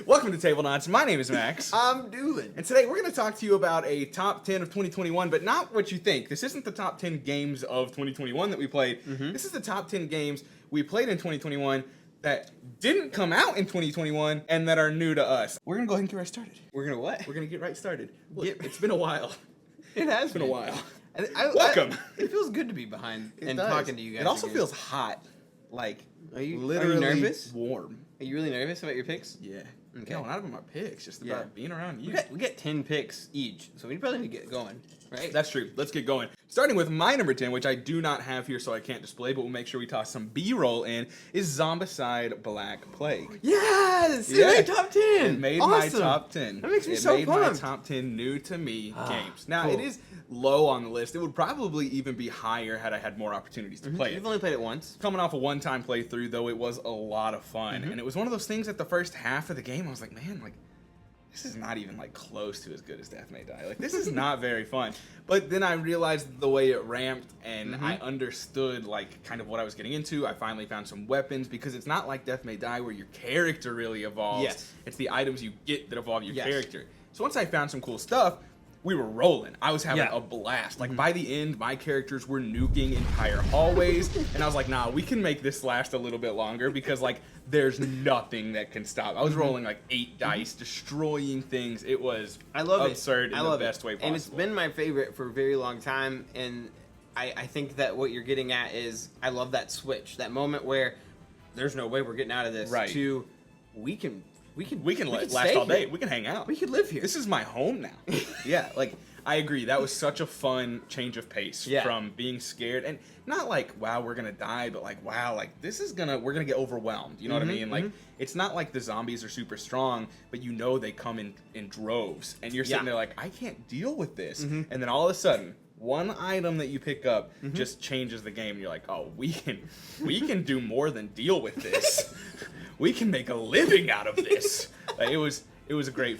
Welcome to Tablenauts. My name is Max. I'm Doolin. And today we're going to talk to you about a top 10 of 2021, but not what you think. This isn't the top 10 games of 2021 that we played. This is the top 10 games we played in 2021 that didn't come out in 2021 and that are new to us. We're going to go ahead and get right started. We're gonna what? We're going to get right started. Look, it's been a while. It has Been a while. Welcome. It feels good to be behind It and does. talking to you guys. It also again. feels hot. Like, Are you literally nervous? warm. Are you really nervous about your picks? Yeah. Okay. No, not about my picks. Just about Yeah. being around you. We get 10 picks each, so we probably need to get going, right? That's true. Let's get going. Starting with my number 10, which I do not have here, so I can't display, but we'll make sure we toss some B-roll in, is Zombicide Black Plague. Yes! It Yeah. made top 10! It made Awesome. my top 10. That makes me it so made my pumped. top 10 new to me games. Now, cool. it is low on the list. It would probably even be higher had I had more opportunities to play it. You've only played it once. Coming off a one-time playthrough, though, it was a lot of fun. And it was one of those things at the first half of the game, I was like, man, like, this is not even, like, close to as good as Death May Die. Like, this is not very fun. But then I realized the way it ramped, and I understood, like, kind of what I was getting into. I finally found some weapons, because it's not like Death May Die where your character really evolves. Yes. It's the items you get that evolve your Yes. character. So once I found some cool stuff, we were rolling. I was having Yeah. a blast. Like, by the end, my characters were nuking entire hallways, and I was like, nah, we can make this last a little bit longer, because, like, there's nothing that can stop. I was rolling, like, 8 dice, destroying things. It was I love absurd it. in the best way possible. And it's been my favorite for a very long time, and I think that what you're getting at is, I love that switch, that moment where there's no way we're getting out of this, Right. to we can last stay all day. here. We can hang out. We could live here. This is my home now. Yeah, like, I agree. That was such a fun change of pace from being scared, and not like, wow, we're gonna die, but like, wow, like, we're gonna get overwhelmed. You know what I mean? Like, it's not like the zombies are super strong, but you know they come in droves, and you're sitting there like, I can't deal with this. And then all of a sudden, one item that you pick up just changes the game, and you're like, oh, we can do more than deal with this. We can make a living out of this. It was a great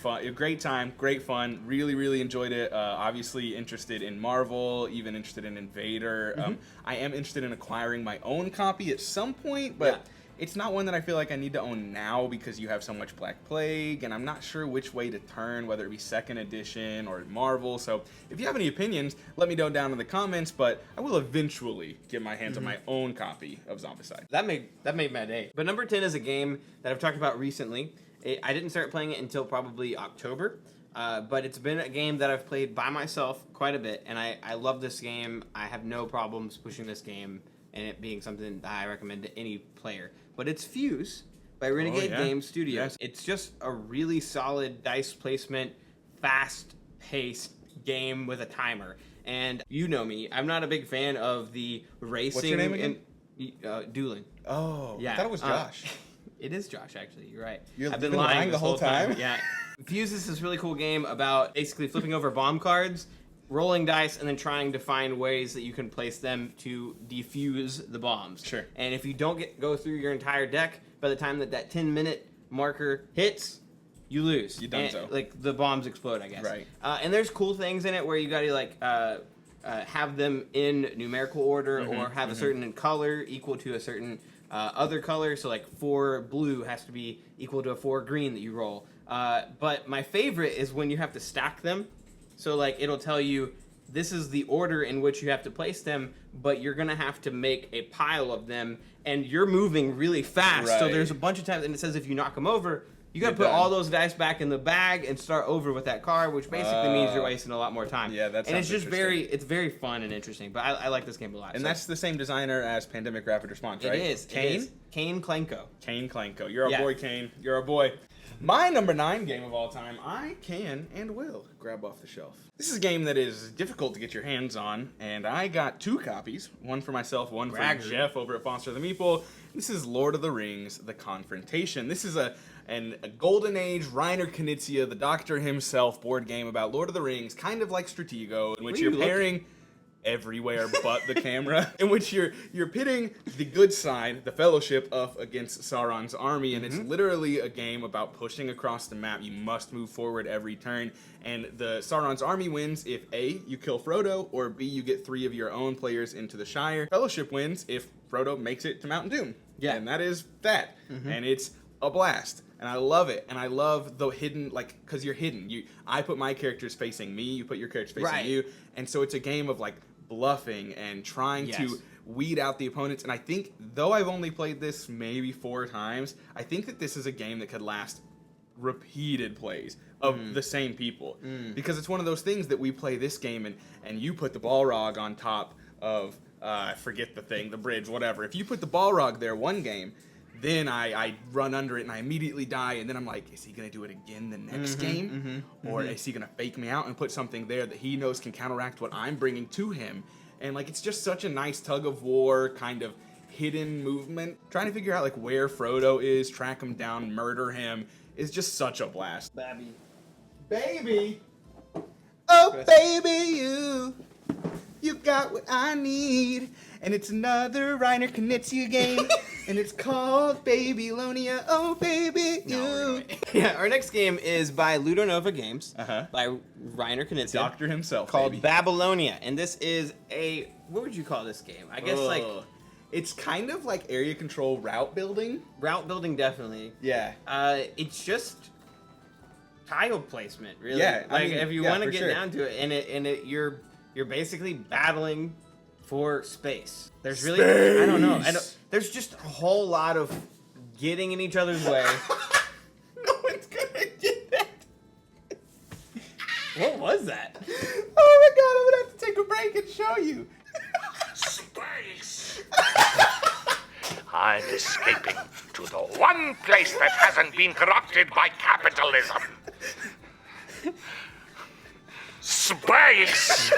time, great fun. Really, really enjoyed it. Obviously interested in Marvel, even interested in Invader. I am interested in acquiring my own copy at some point, but it's not one that I feel like I need to own now because you have so much Black Plague, and I'm not sure which way to turn, whether it be second edition or Marvel. So if you have any opinions, let me know down in the comments, but I will eventually get my hands on my own copy of Zombicide. That made my day. But number 10 is a game that I've talked about recently. I didn't start playing it until probably October, but it's been a game that I've played by myself quite a bit, and I love this game. I have no problems pushing this game and it being something that I recommend to any player. But it's Fuse by Renegade Games Studios. Yes. It's just a really solid dice placement, fast-paced game with a timer. And you know me, I'm not a big fan of the racing. What's your name again? Doolin. Oh, Yeah. I thought it was Josh. It is Josh, actually. You're right. You've I've been lying the this whole time? Yeah. Fuse is this really cool game about basically flipping over bomb cards, rolling dice, and then trying to find ways that you can place them to defuse the bombs. Sure. And if you don't go through your entire deck, by the time that 10-minute marker hits, you lose. You done so. Like, the bombs explode, I guess. Right. And there's cool things in it where you gotta, like, have them in numerical order or have a certain color equal to a certain other color. So, like, 4 blue has to be equal to a 4 green that you roll. But my favorite is when you have to stack them. So, like, it'll tell you this is the order in which you have to place them, but you're going to have to make a pile of them, and you're moving really fast. So Right. there's a bunch of times, and it says if you knock them over, you got to You're put done. all those dice back in the bag and start over with that card, which basically means you're wasting a lot more time. Yeah, that And it's sounds just it's very fun and interesting, but I like this game a lot. And So that's the same designer as Pandemic Rapid Response, right? it is. Kane? Kane Klenko. Kane Klenko. You're a Yeah. boy, Kane. You're a boy. My number 9 game of all time, I can and will grab off the shelf. This is a game that is difficult to get your hands on, and I got 2 copies. One for myself, one for Jeff over at Foster the Meeple. This is Lord of the Rings, The Confrontation. This is a Golden Age, Reiner Knizia, the Doctor himself, board game about Lord of the Rings, kind of like Stratego, in which you're pairing everywhere but the camera, in which you're pitting the good side, the Fellowship, up against Sauron's army, and it's literally a game about pushing across the map. You must move forward every turn, and the Sauron's army wins if A, you kill Frodo, or B, you get 3 of your own players into the Shire. Fellowship wins if Frodo makes it to Mount Doom. Yeah. And that is that. And it's a blast. and I love it. And I love the hidden, like, because you're hidden. I put my characters facing me, you put your characters facing you, and so it's a game of like bluffing and trying to weed out the opponents. And I think, though I've only played this maybe 4 times, I think that this is a game that could last repeated plays of the same people, because it's one of those things that we play this game and you put the Balrog on top of I forget the thing, the bridge, whatever. If you put the Balrog there one game, then I run under it and I immediately die, and then I'm like, is he gonna do it again the next game, or is he gonna fake me out and put something there that he knows can counteract what I'm bringing to him? And like, it's just such a nice tug of war kind of hidden movement. Trying to figure out like where Frodo is, track him down, murder him is just such a blast. Baby, oh baby, you got what I need. And it's another Reiner Knizia game, and it's called Babylonia. Oh baby, you. Yeah, our next game is by Ludonova Games, by Reiner Knizia. Doctor himself, called baby. Babylonia, and this is a, what would you call this game? I guess like, it's kind of like area control route building. Route building, definitely. Yeah. It's just tile placement, really. Yeah, like I mean, if you want to get down to it, and you're basically battling for space. There's really, I don't know. There's just a whole lot of getting in each other's way. No one's gonna get that. What was that? Oh my god, I'm gonna have to take a break and show you. Space. I'm escaping to the one place that hasn't been corrupted by capitalism. Space.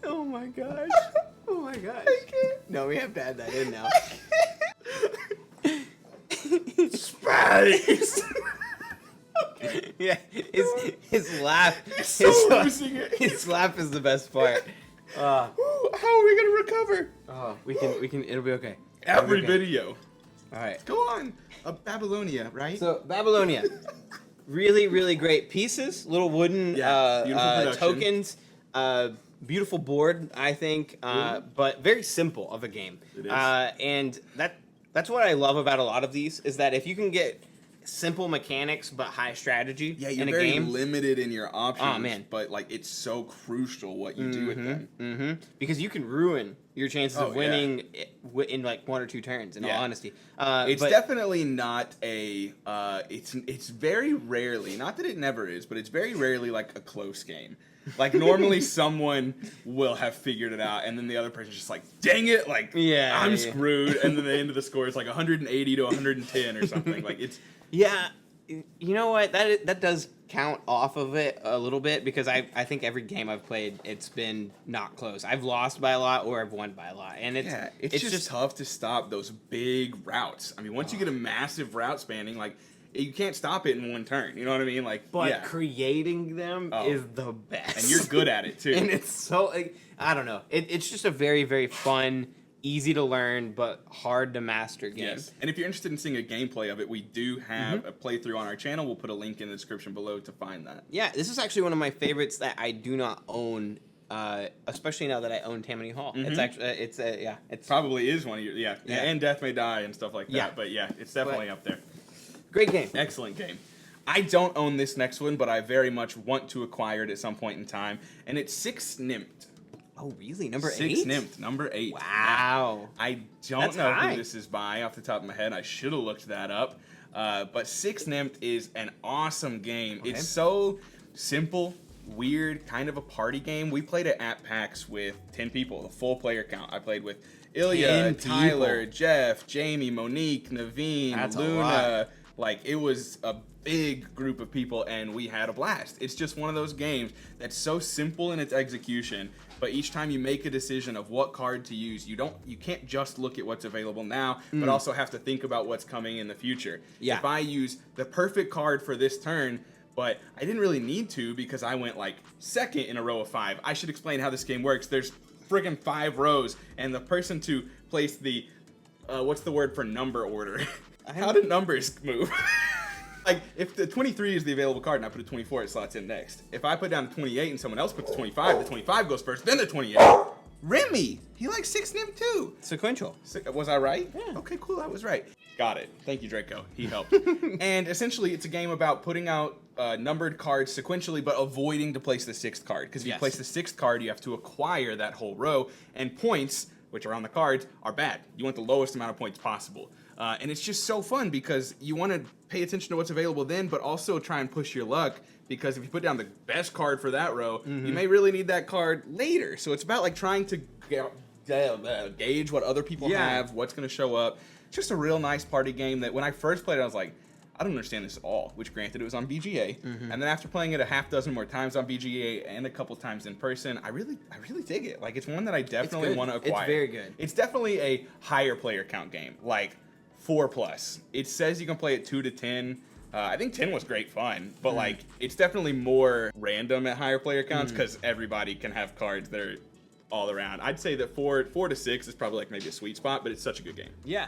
Oh my gosh. Oh my gosh. No, we have to add that in now. Space. Yeah, his laugh. His laugh is the best part. How are we gonna recover? Oh, we can. It'll be okay. Every video. All right. Go on. Babylonia, right? So Babylonia, really, really great pieces. Little wooden tokens. Beautiful board, I think, but very simple of a game. It is. And that's what I love about a lot of these, is that if you can get simple mechanics but high strategy you're in a very game, limited in your options. Oh, man. But like, it's so crucial what you do with them. because you can ruin your chances of winning in like 1 or 2 turns. In all honesty, It's definitely not a. It's very rarely, not that it never is, but it's very rarely like a close game. Like, normally someone will have figured it out, and then the other person's just like, dang it, like, I'm screwed. And then the end of the score is like 180 to 110 or something. Like, it's. Yeah, you know what? That does count off of it a little bit, because I think every game I've played, it's been not close. I've lost by a lot or I've won by a lot, and it's just tough to stop those big routes. I mean, once you get a massive route spanning, like, you can't stop it in one turn. You know what I mean? Like, but creating them is the best, and you're good at it too. And it's so, like, I don't know. It's just a very, very fun, easy to learn but hard to master game. Yes. And if you're interested in seeing a gameplay of it, we do have a playthrough on our channel. We'll put a link in the description below to find that. Yeah, this is actually one of my favorites that I do not own, especially now that I own Tammany Hall. It's actually it's probably is one of your and Death May Die and stuff like that. Yeah. But yeah, it's definitely up there. Great game. Excellent game. I don't own this next one, but I very much want to acquire it at some point in time, and it's 6 Nimmt. Oh, really? Number 8? 6 Nimmt, number 8. Wow. I don't know who this is by off the top of my head. I should have looked that up. But 6 Nimmt is an awesome game. Okay. It's so simple, weird, kind of a party game. We played it at PAX with 10 people, the full player count. I played with Ilya, Tyler, Jeff, Jamie, Monique, Naveen, Luna. Like, it was a big group of people, and we had a blast. It's just one of those games that's so simple in its execution, but each time you make a decision of what card to use, you can't just look at what's available now, but also have to think about what's coming in the future. Yeah. If I use the perfect card for this turn, but I didn't really need to because I went like second in a row of 5. I should explain how this game works. There's friggin' 5 rows, and the person to place the what's the word for number order? How do numbers move? Like, if the 23 is the available card and I put a 24, it slots in next. If I put down the 28 and someone else puts 25, the 25 goes first, then the 28. Remy, he likes 6 NIM too. Sequential. Was I right? Yeah. Okay, cool, I was right. Got it. Thank you, Draco. He helped. And essentially, it's a game about putting out numbered cards sequentially, but avoiding to place the 6th card. Because if you place the 6th card, you have to acquire that whole row, and points, which are on the cards, are bad. You want the lowest amount of points possible. And it's just so fun because you want to pay attention to what's available then, but also try and push your luck, because if you put down the best card for that row, you may really need that card later. So it's about like trying to gauge what other people have, what's going to show up. It's just a real nice party game that when I first played it, I was like, I don't understand this at all, which granted it was on BGA. And then after playing it a half dozen more times on BGA and a couple times in person, I really dig it. Like, it's one that I definitely want to acquire. It's very good. It's definitely a higher player count game, like 4+. It says you can play it 2 to 10. I think 10 was great fun, but like it's definitely more random at higher player counts because everybody can have cards that are all around. I'd say that 4 to 6 is probably like maybe a sweet spot, but it's such a good game. Yeah.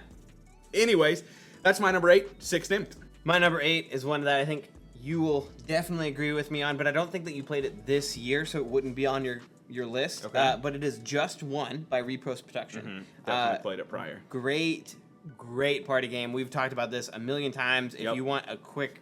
Anyways, that's my number 8, 6 NIM. My number 8 is one that I think you will definitely agree with me on, but I don't think that you played it this year, so it wouldn't be on your list. Okay. But it is Just One by Repost Protection. Definitely played it prior. Great party game. We've talked about this a million times. If you want a quick,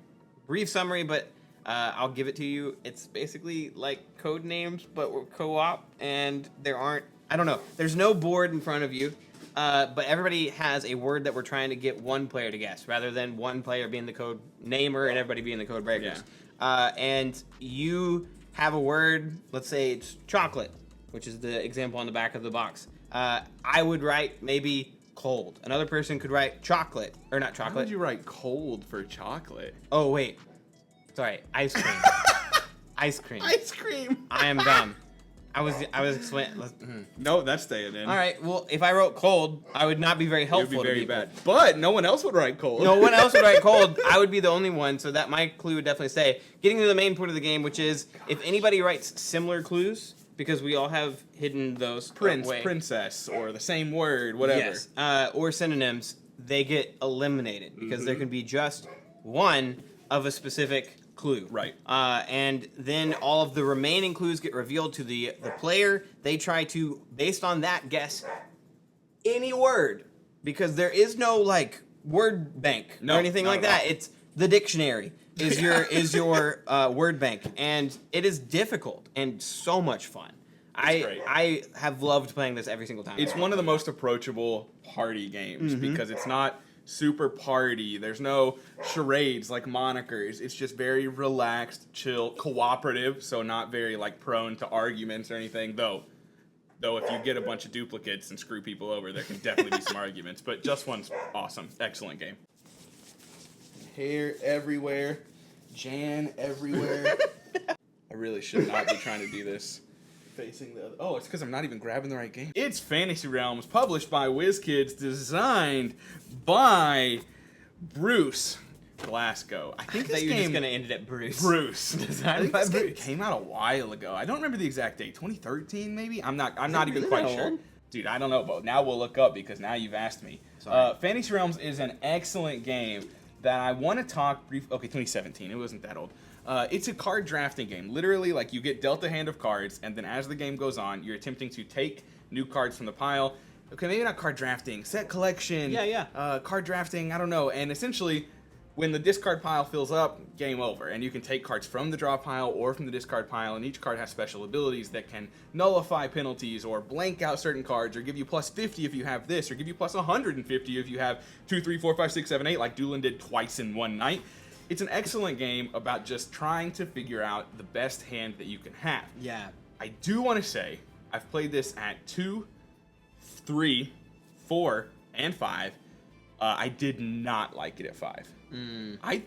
brief summary, but I'll give it to you. It's basically like code names, but we're co-op, and I don't know. There's no board in front of you. But everybody has a word that we're trying to get one player to guess, rather than one player being the code namer and everybody being the code breakers. And you have a word, let's say it's chocolate, which is the example on the back of the box. I would write maybe cold. Another person could write chocolate, or not chocolate. Why would you write cold for chocolate? Oh, wait. Sorry, ice cream. Ice cream. Ice cream. I am dumb. I was explaining. No, that's staying in. All right. Well, if I wrote cold, I would not be very helpful. It would be very to people. bad. But no one else would write cold. No one else would write cold. I would be the only one, so that my clue would definitely stay. Getting to the main point of the game, which is if anybody writes similar clues, because we all have hidden those. Prince, princess, or the same word, whatever. Yes. Or synonyms, they get eliminated because there can be just one of a specific clue. Right. And then all of the remaining clues get revealed to the player. They try to, based on that, guess any word, because there is no like word bank or anything like that. It's the dictionary is your word bank, and it is difficult and so much fun. I have loved playing this every single time. It's one of the most approachable party games because it's not super party. There's no charades like monikers. It's just very relaxed, chill, cooperative, so not very like prone to arguments or anything. Though if you get a bunch of duplicates and screw people over, there can definitely be some arguments. But Just One's awesome. Excellent game. Hair everywhere. Jan everywhere. I really should not be trying to do this. Facing the other. Oh, it's because I'm not even grabbing the right game. It's Fantasy Realms, published by WizKids, designed by Bruce Glasgow. I think this you're game just gonna end it at Bruce. Bruce. Designed by Bruce. Game came out a while ago. I don't remember the exact date. 2013, maybe. I'm not even quite sure. Dude, I don't know, but now we'll look up because now you've asked me. Fantasy Realms is an excellent game that I want to talk brief. Okay, 2017. It wasn't that old. It's a card drafting game. Literally, like, you get dealt a hand of cards, and then as the game goes on, you're attempting to take new cards from the pile. Okay, maybe not card drafting, set collection. Card drafting, I don't know. And essentially, when the discard pile fills up, game over. And you can take cards from the draw pile or from the discard pile, and each card has special abilities that can nullify penalties or blank out certain cards or give you plus 50 if you have this, or give you plus 150 if you have 2, 3, 4, 5, 6, 7, 8, like Doolin did twice in one night. It's an excellent game about just trying to figure out the best hand that you can have. Yeah. I do want to say, I've played this at 2, 3, 4, and 5. I did not like it at 5. I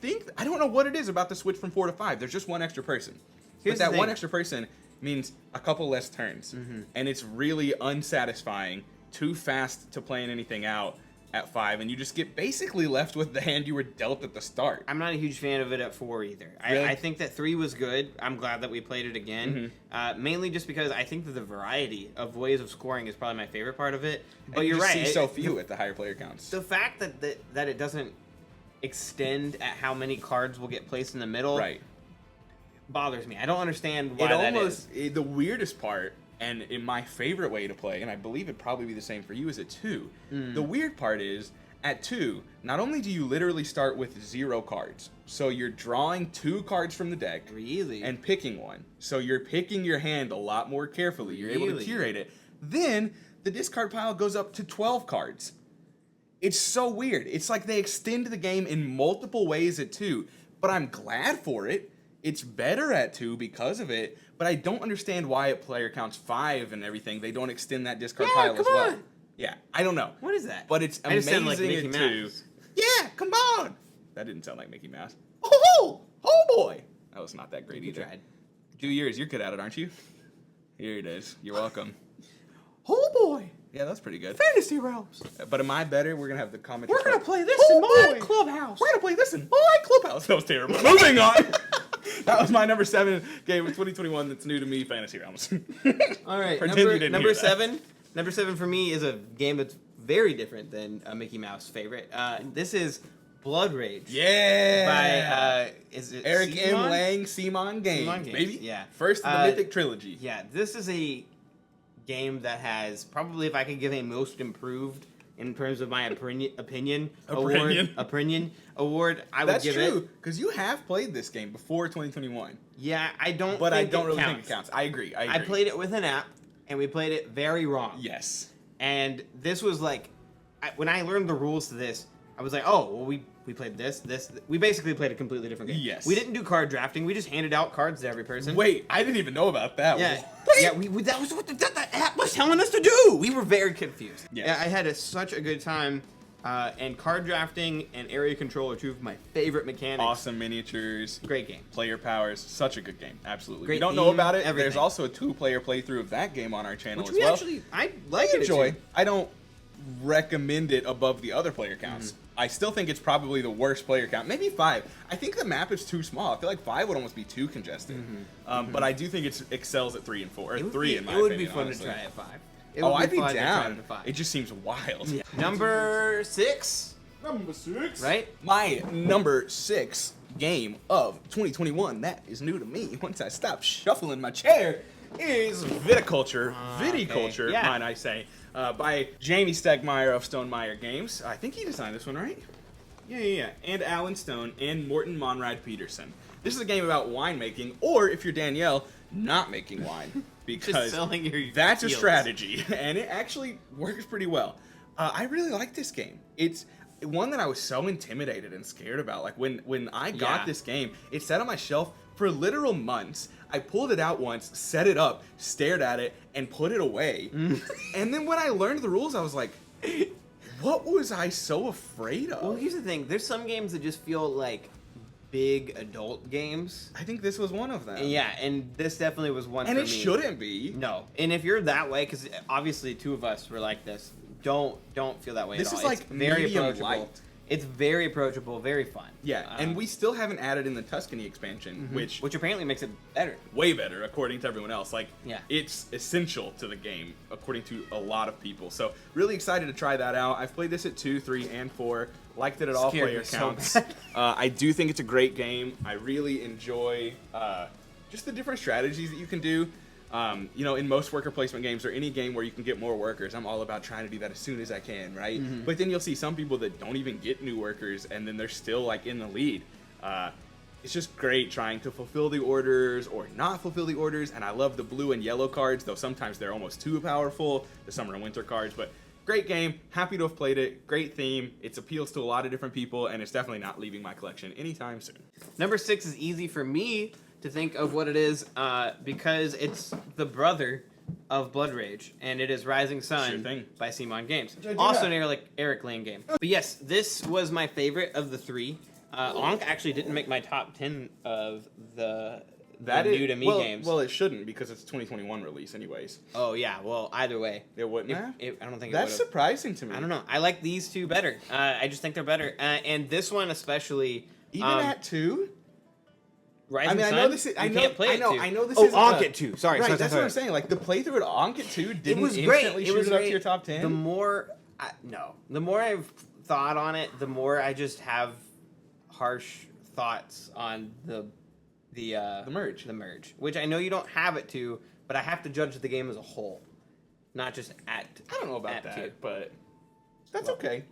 don't know what it is about the switch from 4 to 5. There's just one extra person. But that one extra person means a couple less turns. And it's really unsatisfying, too fast to plan anything out at 5, and you just get basically left with the hand you were dealt at the start. I'm not a huge fan of it at 4 either. Really? I think that 3 was good. I'm glad that we played it again. Mainly just because I think that the variety of ways of scoring is probably my favorite part of it. But and you're you right. See so few at the higher player counts. The fact that it doesn't extend at how many cards will get placed in the middle. Right. Bothers me. I don't understand why that is. The weirdest part, and in my favorite way to play, and I believe it'd probably be the same for you, is at 2. The weird part is, at 2, not only do you literally start with 0 cards, so you're drawing 2 cards from the deck. Really? And picking one. So you're picking your hand a lot more carefully. You're able to curate it. Then, the discard pile goes up to 12 cards. It's so weird. It's like they extend the game in multiple ways at 2, but I'm glad for it. It's better at 2 because of it, but I don't understand why at player counts 5 and everything, they don't extend that discard pile as well. On. Yeah, I don't know. What is that? But it's amazing like Mickey at 2. Mouse. Yeah, come on! That didn't sound like Mickey Mouse. Oh boy! That was not that great either. Tried. Do yours. You're good at it, aren't you? Here it is. You're welcome. Oh boy! Yeah, that's pretty good. Fantasy Realms. But am I better? We're gonna have the comment. We're gonna play this Oh in my boy. clubhouse. We're gonna play this in my clubhouse. That was terrible. Moving on. That was my number 7 game of 2021 that's new to me, Fantasy Realms. All right, Pretend you didn't number hear that. 7. Number 7 for me is a game that's very different than a Mickey Mouse favorite. This is Blood Rage. Yeah. By is it Eric M. Simon? Lang, Simon Games. Simon Games, Maybe? yeah. First in the Mythic Trilogy. Yeah, this is a game that has probably, if I could give a most improved in terms of my opinion award, I would give it. That's true, because you have played this game before 2021. Yeah, I don't. But think I don't it really counts. think it counts. I agree. I played it with an app, and we played it very wrong. Yes. And this was like, when I learned the rules to this, I was like, oh, well, we played this. We basically played a completely different game. Yes. We didn't do card drafting. We just handed out cards to every person. Wait, I didn't even know about that. Yeah. What? Yeah, that was what the app was telling us to do. We were very confused. Yes. Yeah, I had such a good time. And card drafting and area control are 2 of my favorite mechanics. Awesome miniatures. Great game. Player powers. Such a good game. Absolutely. Great If you don't know theme, about it, everything. there's also a 2-player playthrough of that game on our channel Which as we well. actually, I like I it. enjoy. Too. I don't recommend it above the other player counts. I still think it's probably the worst player count. Maybe 5. I think the map is too small. I feel like 5 would almost be too congested. But I do think it excels at 3 and 4. Or 3 in my opinion. It would be fun honestly. to try at 5. I'd be fun to try down. it at 5. It just seems wild. Yeah. Number 6. Number 6. Right? My number 6 game of 2021, that is new to me once I stop shuffling my chair, is Viticulture. Viticulture, Yeah. might I say, by Jamie Stegmaier of Stonemaier Games. I think he designed this one, right? Yeah. And Alan Stone and Morton Monrad Peterson. This is a game about winemaking, or if you're Danielle, not making wine. Because selling your that's a fields. strategy, and it actually works pretty well. I really like this game. It's one that I was so intimidated and scared about. Like when I got this game, it sat on my shelf for literal months. I pulled it out once, set it up, stared at it, and put it away. And then when I learned the rules, I was like, what was I so afraid of? Well, here's the thing. There's some games that just feel like big adult games. I think this was one of them. Yeah, and this definitely was one And for it me. shouldn't be. No. And if you're that way, because obviously 2 of us were like this, don't feel that way This at all. is like it's very medium approachable. light. It's very approachable, very fun. Yeah, and we still haven't added in the Tuscany expansion, which apparently makes it better. way better according to everyone else. Like, Yeah. it's essential to the game according to a lot of people. So really excited to try that out. I've played this at 2, 3, and 4. Liked it at all Scared player me so counts. bad. I do think it's a great game. I really enjoy just the different strategies that you can do. In most worker placement games or any game where you can get more workers, I'm all about trying to do that as soon as I can, right? But then you'll see some people that don't even get new workers, and then they're still like in the lead. It's just great trying to fulfill the orders or not fulfill the orders, and I love the blue and yellow cards, though sometimes they're almost too powerful, the summer and winter cards, but great game, happy to have played it, great theme, it appeals to a lot of different people, and it's definitely not leaving my collection anytime soon. Number 6 is easy for me to think of what it is because it's the brother of Blood Rage, and it is Rising Sun Sure thing. by Simon Games. I do Also that. an Eric Lane game. But yes, this was my favorite of the 3. Onk actually didn't make my top 10 of the new to me games. Well, it shouldn't because it's a 2021 release anyways. Oh yeah, well either way. It wouldn't have? I don't think That's it would have. surprising to me. I don't know. I like these 2 better. I just think they're better. And this one especially. Even at 2? Rising I Sun, know this is. I you know. can't play I it know. too. I know this Oh, is. Onk it too. Sorry, Right. sorry, That's sorry. what I'm saying. Like the playthrough at Onk it 2 didn't It was great. instantly It shoot was it up great. to your top 10. The more, the more I've thought on it, the more I just have harsh thoughts on the merge. The merge, which I know you don't have it to, but I have to judge the game as a whole, not just at. I don't know about that, two. but that's okay.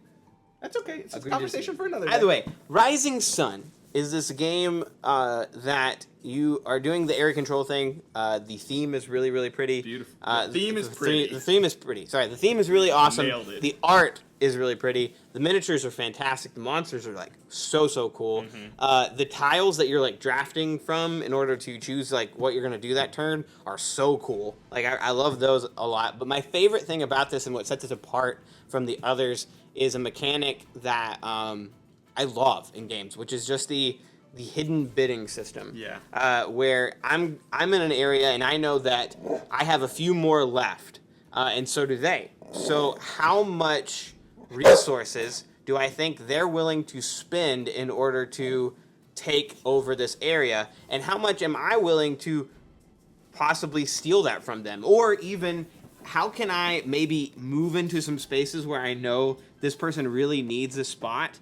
That's okay. It's a Agreed conversation for another day. Either way, Rising Sun is this game that you are doing the area control thing. The theme is really, really pretty. Beautiful. The theme is pretty. The theme is pretty. Sorry, the theme is really awesome. Nailed it. The art is really pretty. The miniatures are fantastic. The monsters are like so cool. The tiles that you're like drafting from in order to choose like what you're gonna do that turn are so cool. Like I love those a lot. But my favorite thing about this and what sets it apart from the others is a mechanic that I love in games, which is just the hidden bidding system. Yeah. Where I'm in an area and I know that I have a few more left, and so do they. So how much resources do I think they're willing to spend in order to take over this area, and how much am I willing to possibly steal that from them, or even how can I maybe move into some spaces where I know this person really needs a spot,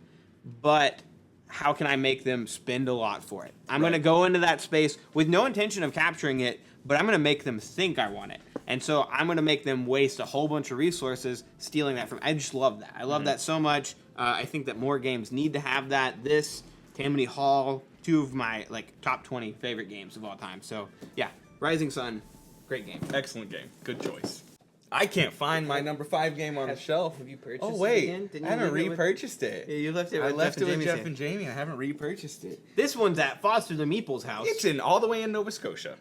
but how can I make them spend a lot for it? I'm going to go into that space with no intention of capturing it, but I'm going to make them think I want it. And so I'm going to make them waste a whole bunch of resources stealing that from. I just love that. I love that so much. I think that more games need to have that. This, Tammany Hall, two of my like top 20 favorite games of all time. So yeah, Rising Sun, great game. Excellent game. Good choice. I can't find my number 5 game on the shelf. Have you purchased Oh wait, it again? Didn't I you haven't leave it repurchased it. Yeah, you left it I with left Jeff it and with Jamie's Jeff and Jamie. I haven't repurchased it. This one's at Foster the Meeple's house. It's in all the way in Nova Scotia.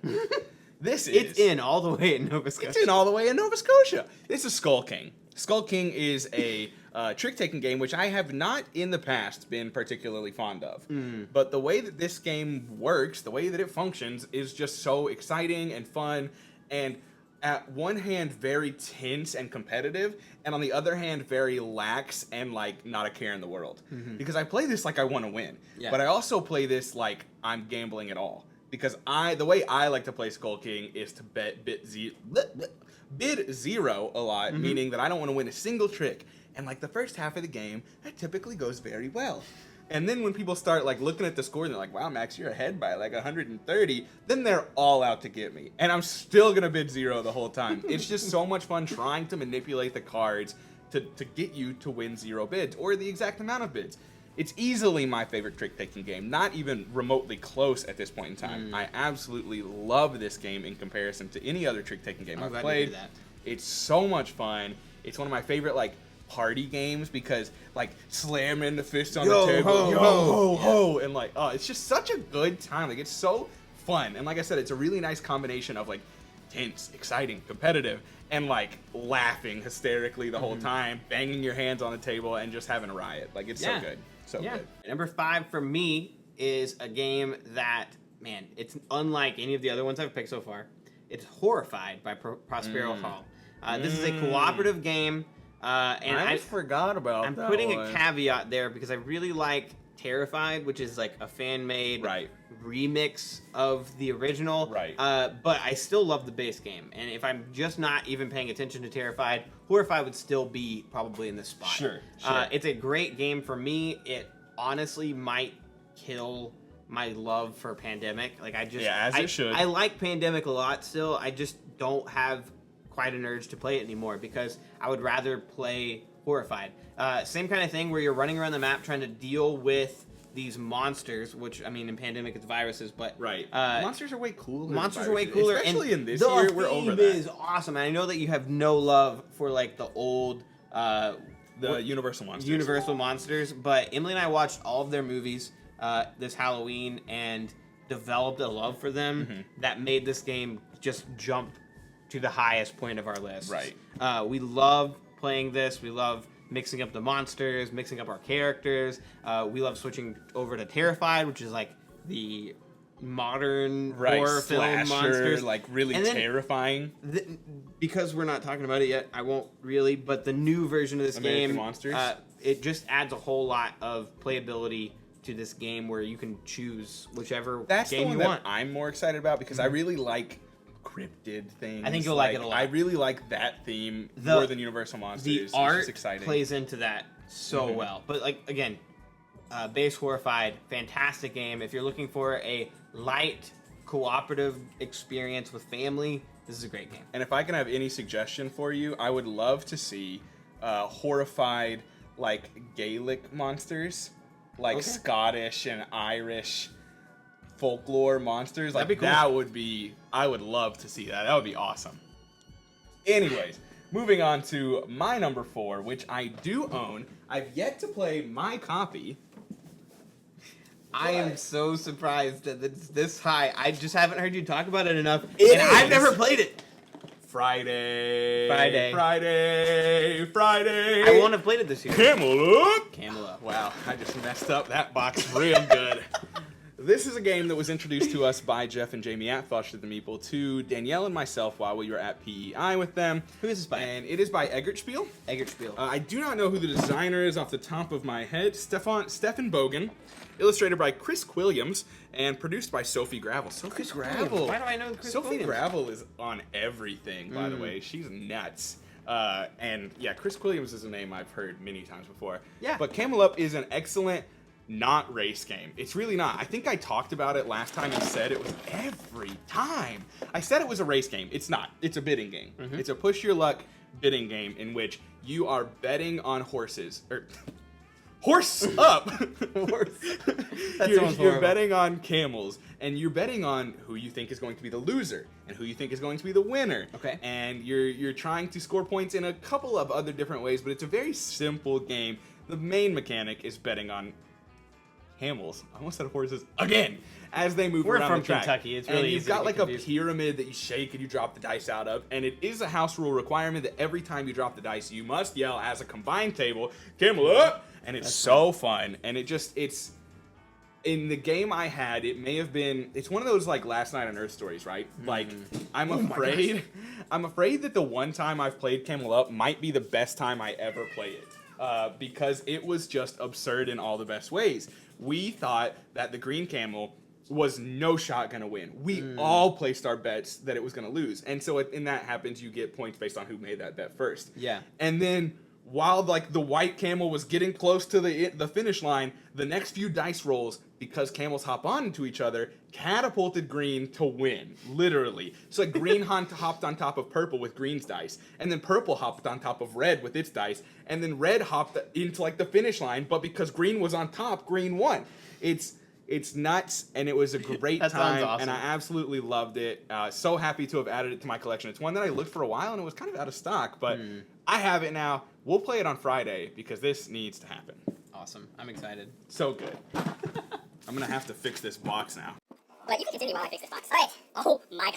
It's in all the way in Nova Scotia. It's in all the way in Nova Scotia. This is Skull King. Skull King is a trick-taking game which I have not in the past been particularly fond of. But the way that this game works, the way that it functions, is just so exciting and fun, and at one hand very tense and competitive, and on the other hand very lax and like not a care in the world. Because I play this like I want to win, but I also play this like I'm gambling it all. Because the way I like to play Skull King is to bid zero a lot, meaning that I don't want to win a single trick. And like the first half of the game, that typically goes very well. And then when people start like looking at the score and they're like, wow, Max, you're ahead by like 130, then they're all out to get me. And I'm still going to bid zero the whole time. It's just so much fun trying to manipulate the cards to get you to win 0 bids or the exact amount of bids. It's easily my favorite trick-taking game, not even remotely close at this point in time. I absolutely love this game in comparison to any other trick-taking game I've played. It's so much fun. It's one of my favorite like party games because like slamming the fist on the table, ho, and like it's just such a good time. Like it's so fun, and like I said, it's a really nice combination of like tense, exciting, competitive, and like laughing hysterically the whole time, banging your hands on the table, and just having a riot. Like it's so good. So good. Number 5 for me is a game that, man, it's unlike any of the other ones I've picked so far. It's Horrified by Prospero Hall. This is a cooperative game, and I forgot about I'm putting a caveat there because I really like Terrified, which is like a fan-made remix of the original. But I still love the base game, and if I'm just not even paying attention to Terrified, Horrified would still be probably in this spot. Sure. It's a great game for me. It honestly might kill my love for Pandemic. Like it should. I like Pandemic a lot still. I just don't have quite an urge to play it anymore because I would rather play Horrified. Same kind of thing where you're running around the map trying to deal with these monsters, which I mean in Pandemic it's viruses, but monsters are way cooler. Especially in this year. We're over that. The theme is awesome, and I know that you have no love for like the old Universal monsters. But Emily and I watched all of their movies this Halloween and developed a love for them that made this game just jump to the highest point of our list. We love playing this. We love mixing up the monsters, mixing up our characters. We love switching over to Terrified, which is like the modern horror film monsters, like really terrifying. Because we're not talking about it yet, I won't really. But the new version of this American game, Monsters? It just adds a whole lot of playability to this game, where you can choose whichever game you want. That I'm more excited about because I really like cryptid things. I think you'll like it a lot. I really like that theme more than Universal Monsters. The art exciting. plays into that so well. But like again, Base Horrified, fantastic game. If you're looking for a light, cooperative experience with family, this is a great game. And if I can have any suggestion for you, I would love to see horrified, like, Gaelic monsters, like Scottish and Irish folklore monsters. Like, That'd be cool. that would be, I would love to see that. That would be awesome. Anyways, moving on to my number 4, which I do own. I've yet to play my copy. I am so surprised that it's this high. I just haven't heard you talk about it enough, It and I've is. never played it. Friday. Friday. I won't have played it this year. Camelot. Wow, I just messed up that box real good. This is a game that was introduced to us by Jeff and Jamie at Foster the Meeple to Danielle and myself while we were at PEI with them. Who is this by? And it is by Eggert Spiel. Eggert Spiel. I do not know who the designer is off the top of my head. Stefan Bogan. Illustrated by Chris Quilliams and produced by Sophie Gravel. Sophie Gravel. Why do I know Chris Sophie Quilliams? Gravel is on everything, by the way. She's nuts. And yeah, Chris Quilliams is a name I've heard many times before. Yeah. But Camelot is an excellent not race game. It's really not. I think I talked about it last time and said it was every time. I said it was a race game. It's not. It's a bidding game. It's a push your luck bidding game in which you are betting on horses. Horse up! You're betting on camels, and you're betting on who you think is going to be the loser and who you think is going to be the winner. Okay. And you're trying to score points in a couple of other different ways, but it's a very simple game. The main mechanic is betting on camels. I almost said horses again as they move around from the track. Kentucky. It's really and easy you've to got get like confused. a pyramid that you shake and you drop the dice out of, and it is a house rule requirement that every time you drop the dice, you must yell as a combined table, Camelot, and it's so fun. And it's in the game I had, it may have been. It's one of those like Last Night on Earth stories, right? Like I'm afraid that the one time I've played Camelot might be the best time I ever play it. Because it was just absurd in all the best ways. We thought that the green camel was no shot going to win. We all placed our bets that it was going to lose. And so in that happens, you get points based on who made that bet first. Yeah. And then while like the white camel was getting close to the finish line, the next few dice rolls, because camels hop on into each other, catapulted green to win, literally. So like green hopped on top of purple with green's dice, and then purple hopped on top of red with its dice, and then red hopped into like the finish line, but because green was on top, green won. It's nuts, and it was a great That sounds time, awesome. and I absolutely loved it. So happy to have added it to my collection. It's one that I looked for a while, and it was kind of out of stock, but I have it now. We'll play it on Friday, because this needs to happen. Awesome. I'm excited. So good. I'm going to have to fix this box now. But you can continue while I fix this box. Alright. Oh my god.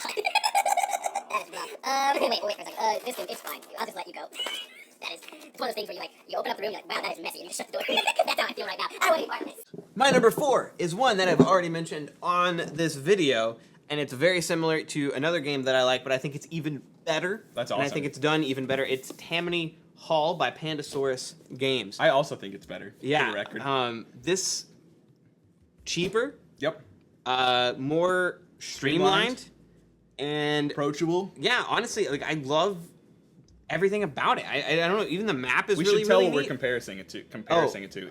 That is rough. Wait for a second. This thing is fine. I'll just let you go. It's one of those things where you open up the room, you're like, wow, that is messy, and you just shut the door. That's how I feel right now. I don't want to be part of this. My number 4 is one that I've already mentioned on this video, and it's very similar to another game that I like, but I think it's even better. That's And I awesome. think it's done even better. It's Tammany Hall by Pandasaurus Games. I also think it's better, for the yeah. record. This cheaper, Yep. more streamlined, and Approachable. yeah, honestly, like I love everything about it. I don't know, even the map is We really should tell really what we're neat. comparing it to. It's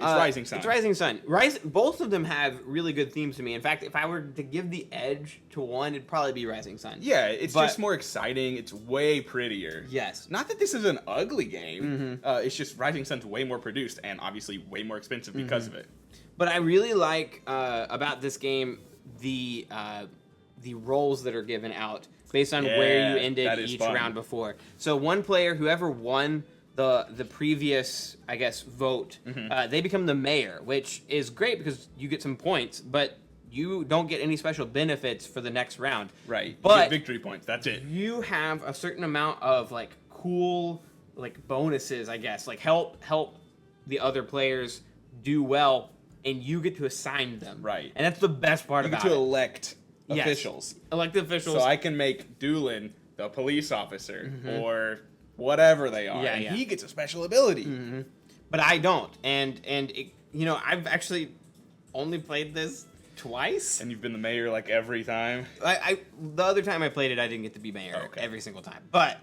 Rising Sun. It's Rising Sun. Both of them have really good themes to me. In fact, if I were to give the edge to one, it'd probably be Rising Sun. Yeah, it's But- just more exciting. It's way prettier. Yes. Not that this is an ugly game. It's just Rising Sun's way more produced and obviously way more expensive because of it. But I really like about this game the roles that are given out based on where you that ended is each fun. round before. So one player, whoever won the previous, I guess, vote, they become the mayor, which is great because you get some points, but you don't get any special benefits for the next round. Right. You But get victory points. That's it. you have a certain amount of like cool like bonuses, I guess, like help the other players do well, and you get to assign them. Right. And that's the best part You get about to it. elect Yes. officials. Elected officials. So I can make Doolin the police officer or whatever they are, Yeah, and yeah. he gets a special ability. but I don't. And it, I've actually only played this twice. And you've been the mayor like every time. I the other time I played it, I didn't get to be mayor Okay. every single time. But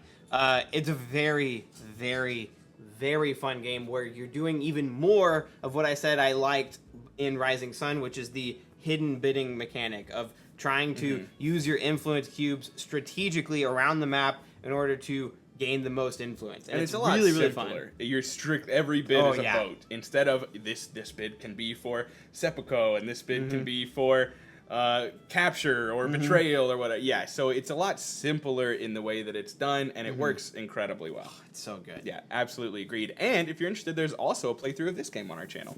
it's a very, very, very fun game where you're doing even more of what I said I liked in Rising Sun, which is the hidden bidding mechanic of trying to use your influence cubes strategically around the map in order to gain the most influence. And it's a lot really simpler. You're strict. Every bid is a vote. Instead of this bid can be for seppuku and this bid can be for capture or betrayal or whatever. Yeah, so it's a lot simpler in the way that it's done, and it works incredibly well. Oh, it's so good. Yeah, absolutely agreed. And if you're interested, there's also a playthrough of this game on our channel.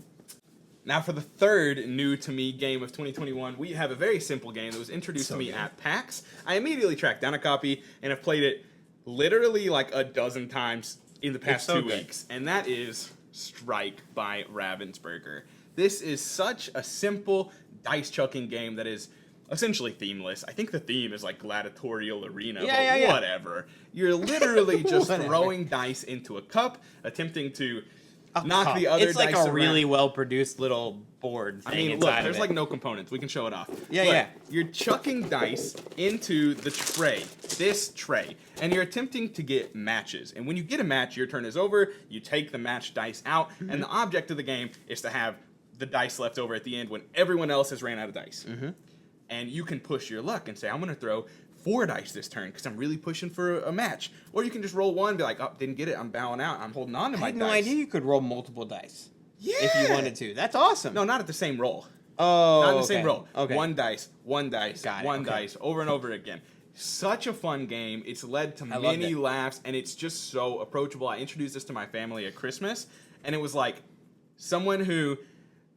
Now for the third new to me game of 2021, we have a very simple game that was introduced to me at PAX. I immediately tracked down a copy and have played it literally like a dozen times in the past 2 weeks. And that is Strike by Ravensburger. This is such a simple dice chucking game that is essentially themeless. I think the theme is like gladiatorial arena, but whatever. You're literally just throwing dice into a cup, attempting to knock the other dice around. It's like a really well-produced little board thing. I mean, look, there's like no components. We can show it off. Yeah. You're chucking dice into the tray, this tray, and you're attempting to get matches. And when you get a match, your turn is over, you take the match dice out, and the object of the game is to have the dice left over at the end when everyone else has ran out of dice. And you can push your luck and say, I'm going to throw 4 dice this turn because I'm really pushing for a match. Or you can just roll 1 and be like, oh, didn't get it, I'm bowing out, I'm holding on to my dice. I had no idea you could roll multiple dice. Yeah. If you wanted to. That's awesome. No, not at the same roll. Oh, not at the same roll. Okay. One dice, dice, over and over again. Such a fun game. It's led to many laughs, and it's just so approachable. I introduced this to my family at Christmas, and it was like someone who,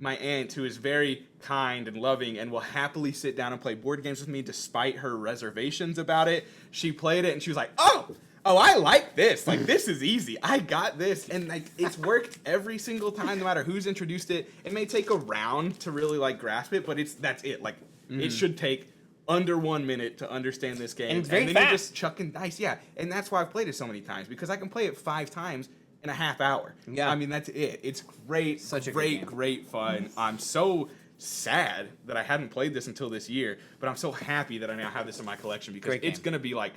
my aunt, who is very kind and loving and will happily sit down and play board games with me despite her reservations about it. She played it, and she was like, oh, I like this. Like, this is easy. I got this. And, like, it's worked every single time, no matter who's introduced it. It may take a round to really, like, grasp it, but that's it. Like, it should take under 1 minute to understand this game. And it's very then fast. You're just chucking dice. Yeah, and that's why I've played it so many times, because I can play it 5 times in a half hour. Yeah. I mean, that's it. It's great. Such a great fun. I'm so sad that I hadn't played this until this year, but I'm so happy that I now have this in my collection because it's going to be, like,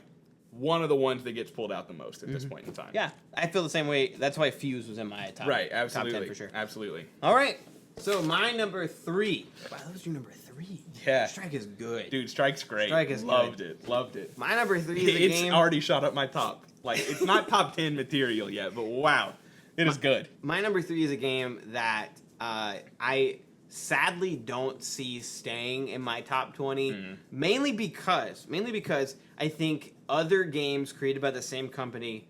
one of the ones that gets pulled out the most at this point in time. Yeah, I feel the same way. That's why Fuse was in my top. Right, absolutely. Top 10 for sure. Absolutely. All right, so my number 3. Wow, that was your number 3. Yeah. Strike is good. Dude, Strike's great. Strike is Loved good. it. Loved it. My number 3 is a It's game. already shot up my top. Like, it's not top 10 material yet, but wow. It is good. My number 3 is a game that I sadly don't see staying in my top 20, mainly because I think other games created by the same company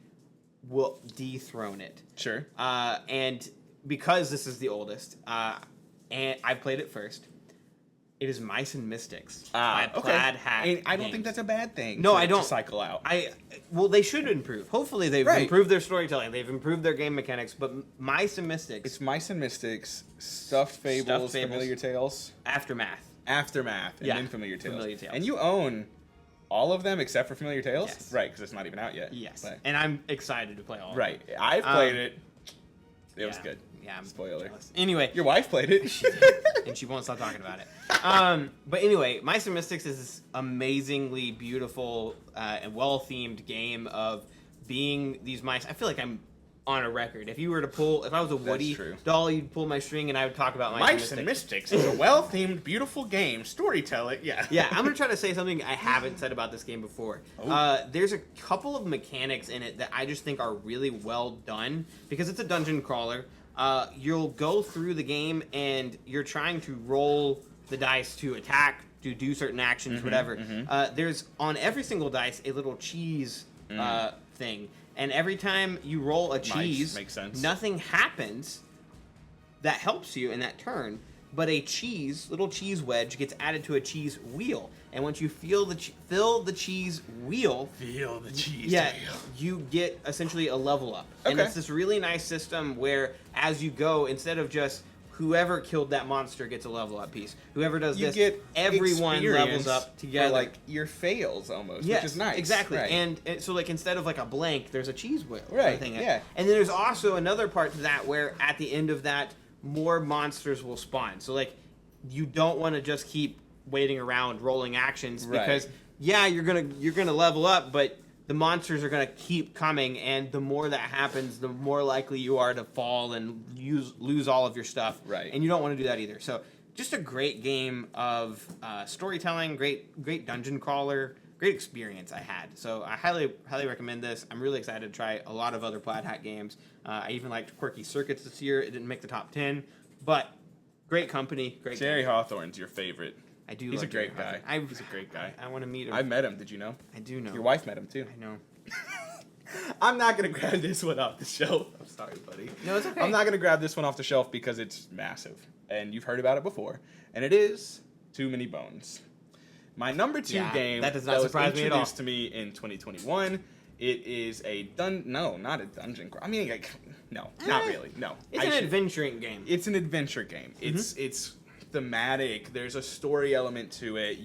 will dethrone it. Sure. And because this is the oldest, and I played it first, it is Mice and Mystics by Plaid Hat And I don't Games. think that's a bad thing. No, to, I don't. To cycle out. Well, they should improve. Hopefully, they've Right. improved their storytelling. They've improved their game mechanics. But Mice and Mystics, It's Mice and Mystics, Stuffed Fables, Familiar Tales, Aftermath. Aftermath, and Yeah, then Familiar Tales. Familiar Tales. And you own all of them except for Familiar Tales? Yes. Right, because it's not even out yet. Yes, But- and I'm excited to play all. right. I've played it. It was Yeah. good. Yeah, I'm Spoiler. jealous. Anyway, Your wife played it. and she won't stop talking about it. But anyway, Mice and Mystics is this amazingly beautiful and well-themed game of being these mice. I feel like I'm on a record. If I was a Woody true. doll, you'd pull my string and I would talk about Mice and Mystics is a well-themed, beautiful game. Storytell it. Yeah. Yeah, I'm gonna try to say something I haven't said about this game before. There's a couple of mechanics in it that I just think are really well done because it's a dungeon crawler. You'll go through the game and you're trying to roll the dice to attack, to do certain actions, whatever. There's on every single dice a little cheese thing, and every time you roll a cheese, makes sense. nothing happens that helps you in that turn. But a little cheese wedge gets added to a cheese wheel, and once you fill the cheese wheel, Feel the cheese. yeah, you get essentially a level up. And Okay. it's this really nice system where, as you go, instead of just whoever killed that monster gets a level up piece, whoever does You this, get everyone experience levels up together. for, like, your fails almost, Yes, which is nice. exactly. Right. And so, like, instead of like a blank, there's a cheese wheel. Right, Thing. yeah. And then there's also another part to that where at the end of that, more monsters will spawn. So like, you don't want to just keep waiting around rolling actions Right. because you're gonna level up, but the monsters are going to keep coming, and the more that happens, the more likely you are to fall and lose all of your stuff. Right. And you don't want to do that either. So just a great game of storytelling, great dungeon crawler, great experience I had. So I highly recommend this. I'm really excited to try a lot of other Plaid Hat games. I even liked Quirky Circuits this year. It didn't make the top 10, but great company, great Jerry game. Hawthorne's your favorite. I do. He's love a great Jerry guy. Hawthorne. He's a great guy. I want to meet him. I met him. Did you know? I do know. Your wife met him too. I know. I'm not gonna grab this one off the shelf. I'm sorry, buddy. No, it's okay. I'm not gonna grab this one off the shelf because it's massive, and you've heard about it before, and it is Too Many Bones. My number 2 game that does not surprise was me at all. introduced to me in 2021. It is a not a dungeon crawl. I mean, like, no, not really. No, It's an adventuring game. It's an adventure game. It's thematic. There's a story element to it.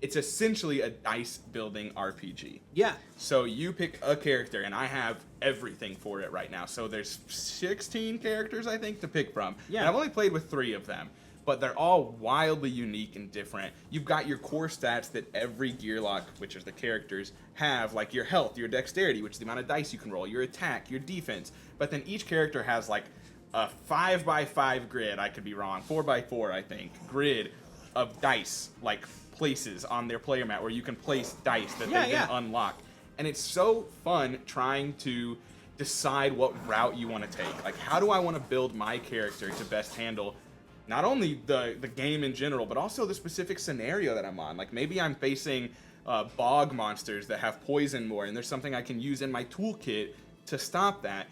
It's essentially a dice building RPG. Yeah. So you pick a character, and I have everything for it right now. So there's 16 characters, I think, to pick from. Yeah. And I've only played with 3 of them, but they're all wildly unique and different. You've got your core stats that every gear lock, which is the characters, have, like your health, your dexterity, which is the amount of dice you can roll, your attack, your defense. But then each character has, like, a 5x5 grid, I could be wrong, 4x4, I think, grid of dice, like, places on their player mat where you can place dice that they can unlock. And it's so fun trying to decide what route you want to take. Like, how do I want to build my character to best handle not only the game in general, but also the specific scenario that I'm on. Like, maybe I'm facing bog monsters that have poison more, and there's something I can use in my toolkit to stop that.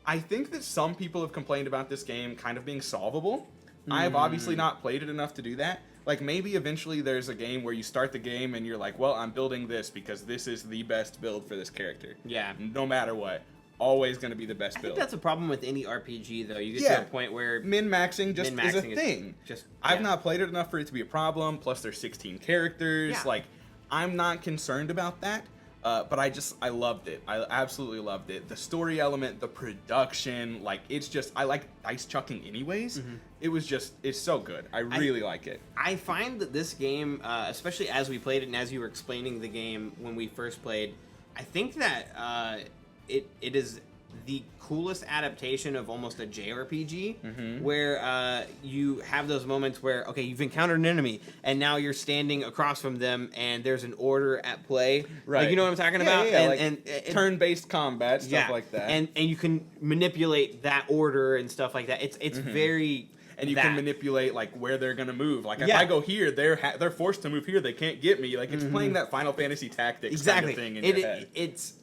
I think that some people have complained about this game kind of being solvable. I have obviously not played it enough to do that. Like, maybe eventually there's a game where you start the game and you're like, well, I'm building this because this is the best build for this character. Yeah. No matter what. Always going to be the best I build. think that's a problem with any RPG, though. You get to a point where min-maxing just is a min-maxing thing. just I've not played it enough for it to be a problem. Plus, there's 16 characters. Yeah. Like, I'm not concerned about that. But I loved it. I absolutely loved it. The story element, the production, like, it's just, I like dice chucking anyways. It's so good. I really like it. I find that this game, especially as we played it and as you were explaining the game when we first played, I think that it is the coolest adaptation of almost a JRPG, where you have those moments where, okay, you've encountered an enemy, and now you're standing across from them, and there's an order at play. Right. Like, you know what I'm talking about? Yeah, and turn-based combat, stuff like that. And you can manipulate that order and stuff like that. It's very... And you can manipulate, like, where they're gonna move. Like, if Yeah. I go here, they're forced to move here. They can't get me. Like, it's playing that Final Fantasy Tactics kind of thing in your head. It's,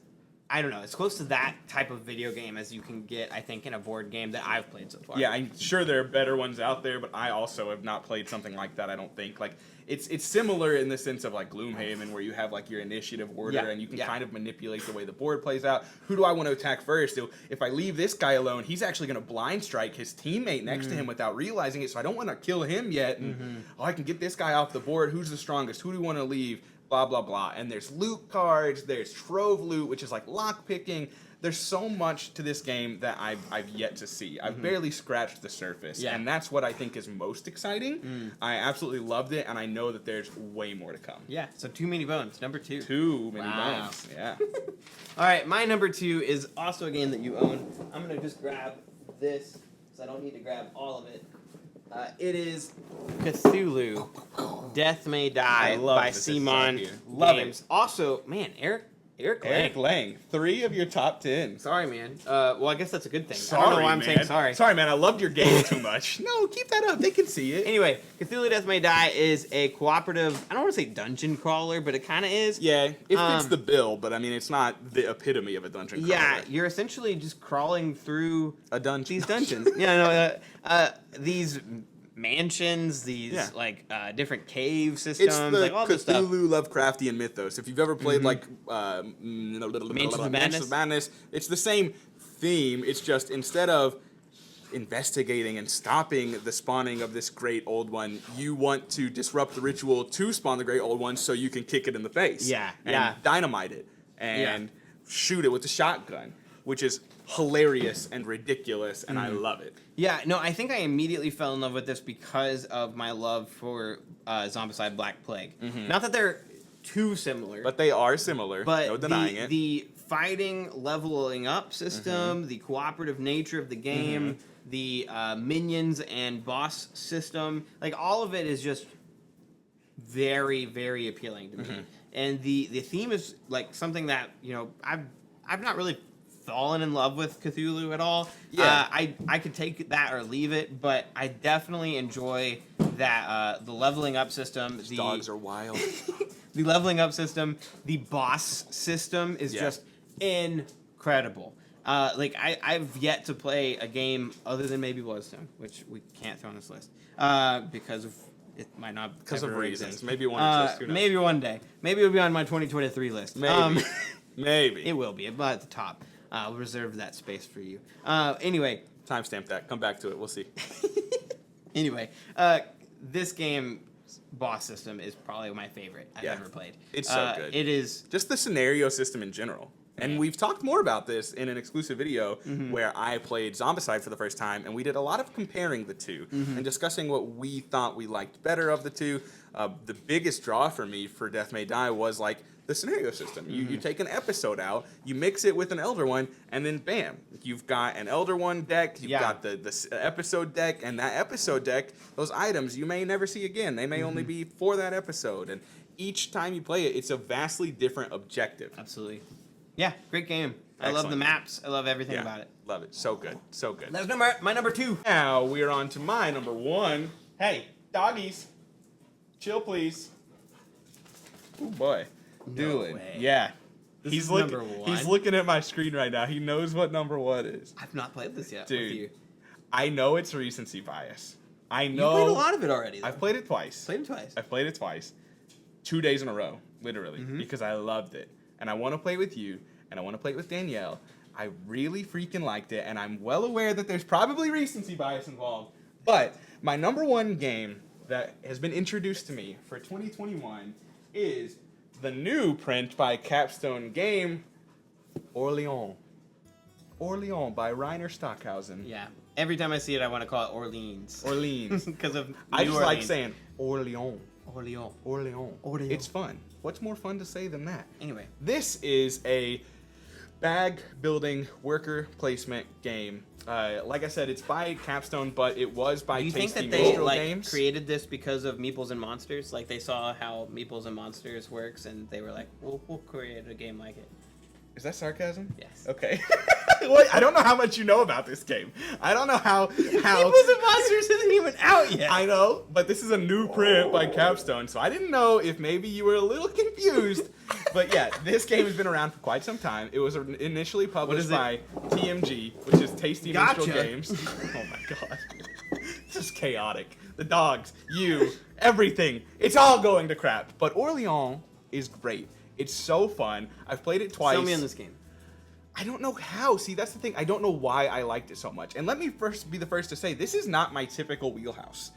I don't know, it's close to that type of video game as you can get, I think, in a board game that I've played so far. Yeah, I'm sure there are better ones out there, but I also have not played something like that, I don't think. Like, it's similar in the sense of, like, Gloomhaven, where you have, like, your initiative order, and you can kind of manipulate the way the board plays out. Who do I want to attack first? So if I leave this guy alone, he's actually going to blind strike his teammate next to him without realizing it, so I don't want to kill him yet. And, I can get this guy off the board. Who's the strongest? Who do you want to leave? Blah, blah, blah. And there's loot cards, there's trove loot, which is like lock picking. There's so much to this game that I've yet to see. I've barely scratched the surface. Yeah. And that's what I think is most exciting. I absolutely loved it, and I know that there's way more to come. Yeah, so Too Many Bones, number 2. Too many Wow. bones. Yeah. All right, my number 2 is also a game that you own. I'm going to just grab this, so I don't need to grab all of it. It is Cthulhu, Death May Die by Simon Love Games. Also, man, Eric Eric Lang, 3 of your top 10. Sorry, man. Well, I guess that's a good thing. I don't know why I'm saying sorry. Sorry, man. I loved your game too much. No, keep that up. They can see it. Anyway, Cthulhu Death May Die is a cooperative, I don't want to say dungeon crawler, but it kind of is. Yeah, it fits the bill, but I mean, it's not the epitome of a dungeon crawler. Yeah, you're essentially just crawling through a dungeon. these dungeons. These mansions, these different cave systems, It's the like all this stuff. Cthulhu Lovecraftian mythos. If you've ever played Mansions of Madness, it's the same theme. It's just instead of investigating and stopping the spawning of this great old one, you want to disrupt the ritual to spawn the great old one so you can kick it in the face. And dynamite it and shoot it with a shotgun, which is hilarious and ridiculous, and I love it. Yeah, no, I think I immediately fell in love with this because of my love for Zombicide Black Plague. Not that they're too similar. But they are similar. But no denying it. The fighting, leveling up system, the cooperative nature of the game, the minions and boss system, like all of it is just very, very appealing to me. And the theme is like something that, you know, I've not really fallen in love with Cthulhu at all. Yeah. I could take that or leave it, but I definitely enjoy that the leveling up system. Those dogs are wild. The leveling up system, the boss system is just incredible. Like I've yet to play a game other than maybe Bloodstone, which we can't throw on this list because of it might not because of reasons. Exist. Maybe one exists. Maybe one day. Maybe it'll be on my 2023 list. Maybe. Maybe it will be, but at the top. I'll reserve that space for you. Anyway, timestamp that. Come back to it. We'll see. Anyway, this game boss system is probably my favorite I've ever played. It's so good. It is just the scenario system in general. And we've talked more about this in an exclusive video where I played Zombicide for the first time, and we did a lot of comparing the two and discussing what we thought we liked better of the two. The biggest draw for me for Death May Die was like the scenario system. You take an episode out, you mix it with an Elder One, and then bam, you've got an Elder One deck, you've got the episode deck, and that episode deck, those items you may never see again. They may only be for that episode, and each time you play it, it's a vastly different objective. Absolutely. Yeah, great game. Excellent. I love the maps. I love everything about it. Love it. So good. So good. That's my number 2. Now we're on to my number 1. Hey, doggies. Chill, please. Oh, boy. Doolin. Way. Yeah. He's number 1. He's looking at my screen right now. He knows what number 1 is. I've not played this yet Dude, with you. I know it's recency bias. I know. You played a lot of it already, though. I've played it twice. Played it twice. I've played it twice. 2 days in a row, literally, because I loved it. And I want to play with you, and I want to play it with Danielle. I really freaking liked it, and I'm well aware that there's probably recency bias involved. But my number 1 game that has been introduced to me for 2021 is the new print by Capstone Game, Orleans. Orleans by Rainer Stockhausen. Yeah. Every time I see it, I want to call it Orleans. Orleans. Because of I just like Orleans. saying Orleans. Orleans. Orleans. Orleans. It's fun. What's more fun to say than that? Anyway. This is a bag building worker placement game. Like I said, it's by Capstone, but it was by Do you think Tasty that they Minstrel Games. created this because of Meeples and Monsters? Like they saw how Meeples and Monsters works, and they were like, "We'll create a game like it." Is that sarcasm? Yes. Okay. Wait, I don't know how much you know about this game. I don't know how. Meeples and Monsters isn't even out yet. I know, but this is a new print by Capstone, so I didn't know if maybe you were a little confused. But yeah, this game has been around for quite some time. It was initially published by TMG, which is Tasty Minstrel Games. Oh my god. It's just chaotic. The dogs, you, everything. It's all going to crap. But Orleans is great. It's so fun. I've played it twice. Show me on this game. I don't know how. See, that's the thing. I don't know why I liked it so much. And let me be the first to say, this is not my typical wheelhouse,